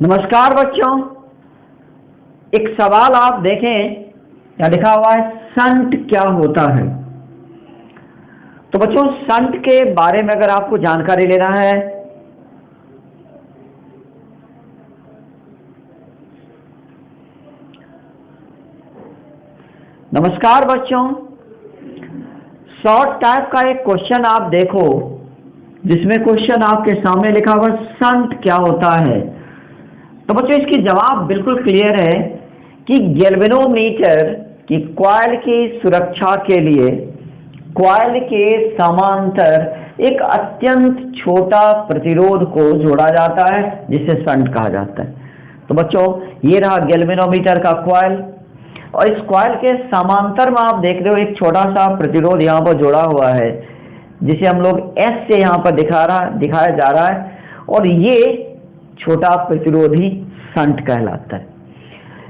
नमस्कार बच्चों। एक सवाल आप देखें, क्या लिखा हुआ है, संट क्या होता है। तो बच्चों, संट के बारे में अगर आपको जानकारी लेना है, नमस्कार बच्चों, शॉर्ट टाइप का एक क्वेश्चन आप देखो जिसमें क्वेश्चन आपके सामने लिखा हुआ संट क्या होता है। तो बच्चों, इसकी जवाब बिल्कुल क्लियर है कि गैल्वेनोमीटर की कॉइल की सुरक्षा के लिए कॉइल के समांतर एक अत्यंत छोटा प्रतिरोध को जोड़ा जाता है जिसे संट कहा जाता है। तो बच्चों, ये रहा गैल्वेनोमीटर का कॉइल, और इस कॉइल के समांतर में आप देख रहे हो एक छोटा सा प्रतिरोध यहाँ पर जोड़ा हुआ है जिसे हम लोग एस से यहाँ पर दिखाया जा रहा है, और ये छोटा प्रतिरोध ही संट कहलाता है।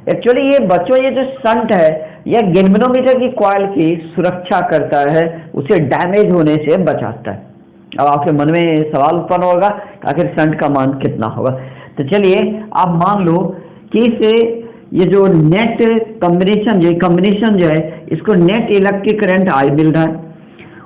एक्चुअली ये बच्चों, ये जो संट है यह गैल्वेनोमीटर की कॉइल की सुरक्षा करता है, उसे डैमेज होने से बचाता है। अब आपके मन में सवाल उत्पन्न होगा आखिर संट का मान कितना होगा। तो चलिए, आप मान लो कि इसे ये जो नेट कॉम्बिनेशन जो है, इसको नेट इलेक्ट्रिक करंट आई मिल रहा है।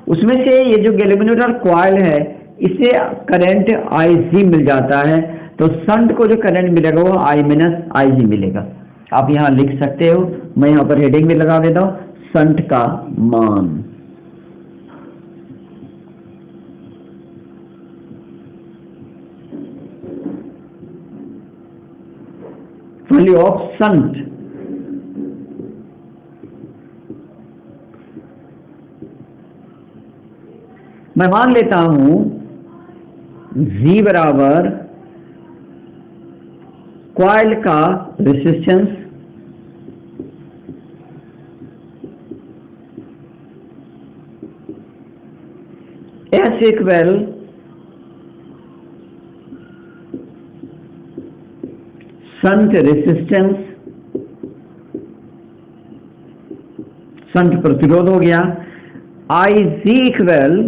उसमें से ये जो गैल्वेनोमीटर कॉइल है इसे करंट आई जी मिल जाता है, तो संट को जो करंट मिलेगा वो आई माइनस आई जी मिलेगा। आप यहाँ लिख सकते हो, मैं यहाँ पर हेडिंग में लगा देता हूँ, संट का मान। Value of shunt. मैं मान लेता हूं जी बराबर कॉइल का resistance S equal shunt resistance, shunt प्रतिरोध हो गया। आई जी इक्वल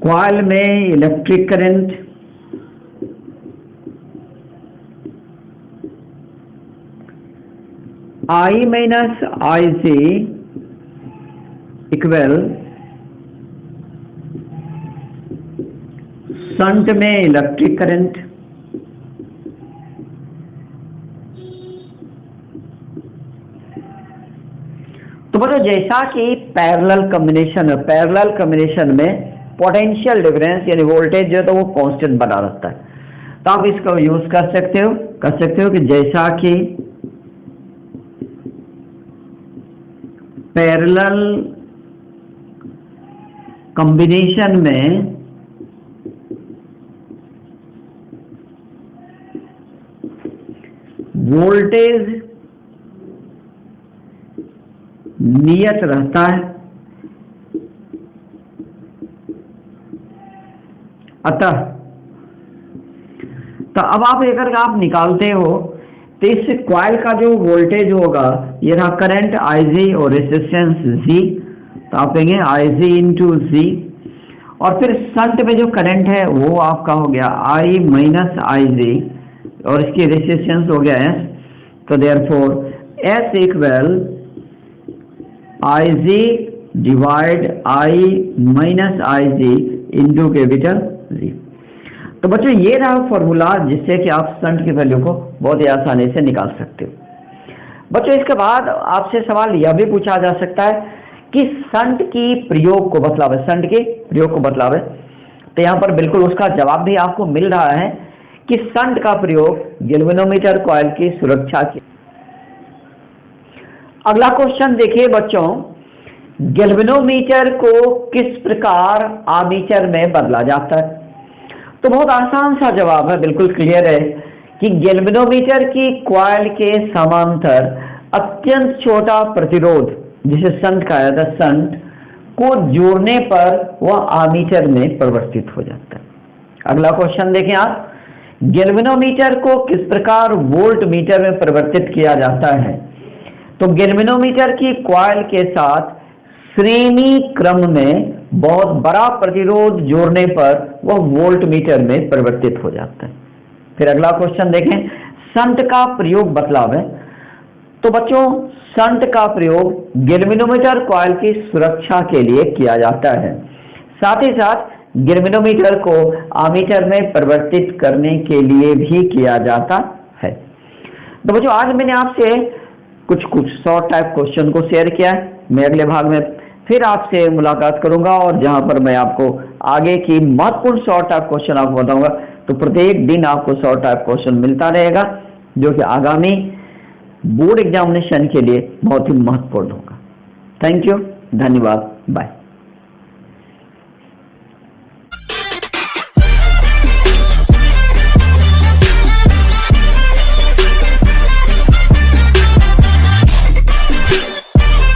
कॉइल में electric current, I minus I ji equal shunt में इलेक्ट्रिक करंट। तो बच्चों, जैसा कि पैरेलल कॉम्बिनेशन में पोटेंशियल डिफरेंस यानी वोल्टेज जो है तो वो कांस्टेंट बना रहता है, तो आप इसका यूज कर सकते हो कि जैसा कि पैरेलल कॉम्बिनेशन में वोल्टेज नियत रहता है, अतः तो अब आप निकालते हो तो इस कॉइल का जो वोल्टेज होगा, ये रहा करंट आई जी और रेजिस्टेंस जी, तो आप कहेंगे आई जी इंटू जी, और फिर संट में जो करंट है वो आपका हो गया आई माइनस आई जी, और इसकी रेजिस्टेंस हो गया एस, तो therefore S equal I G divide I minus I G into capital G. तो बच्चों, ये रहा फॉर्मूला जिससे कि आप संट की वैल्यू को बहुत ही आसानी से निकाल सकते हो। बच्चों, इसके बाद आपसे सवाल यह भी पूछा जा सकता है कि संट की प्रयोग को बतलावे, तो यहाँ पर बिल्कुल उसका जवाब भी आपको मिल रहा है कि संट का प्रयोग गैल्वेनोमीटर कॉइल की सुरक्षा की। अगला क्वेश्चन देखिए बच्चों, गैल्वेनोमीटर को किस प्रकार आर्मेचर में बदला जाता है। तो बहुत आसान सा जवाब है, बिल्कुल क्लियर है कि गैल्वेनोमीटर की कॉइल के समांतर अत्यंत छोटा प्रतिरोध जिसे संट कहा जाता है, संट को जोड़ने पर वह आर्मेचर में परिवर्तित हो जाता है। अगला क्वेश्चन देखें आप, गैल्वेनोमीटर को किस प्रकार वोल्ट मीटर में परिवर्तित किया जाता है। तो गैल्वेनोमीटर की कॉइल के साथ श्रेणी क्रम में बहुत बड़ा प्रतिरोध जोड़ने पर वह वोल्ट मीटर में परिवर्तित हो जाता है। फिर अगला क्वेश्चन देखें, शंट का प्रयोग बतलाव है। तो बच्चों, शंट का प्रयोग गैल्वेनोमीटर कॉइल की सुरक्षा के लिए किया जाता है। साथ ही साथ गैल्वेनोमीटर को आमीटर में परिवर्तित करने के लिए भी किया जाता है। तो बच्चों, आज मैंने आपसे कुछ शॉर्ट टाइप क्वेश्चन को शेयर किया है। मैं अगले भाग में फिर आपसे मुलाकात करूंगा और जहां पर मैं आपको आगे की महत्वपूर्ण शॉर्ट टाइप क्वेश्चन आपको बताऊंगा। तो प्रत्येक दिन आपको शॉर्ट टाइप क्वेश्चन मिलता रहेगा, जो कि आगामी बोर्ड एग्जामिनेशन के लिए बहुत ही महत्वपूर्ण होगा। थैंक यू, धन्यवाद, बाय।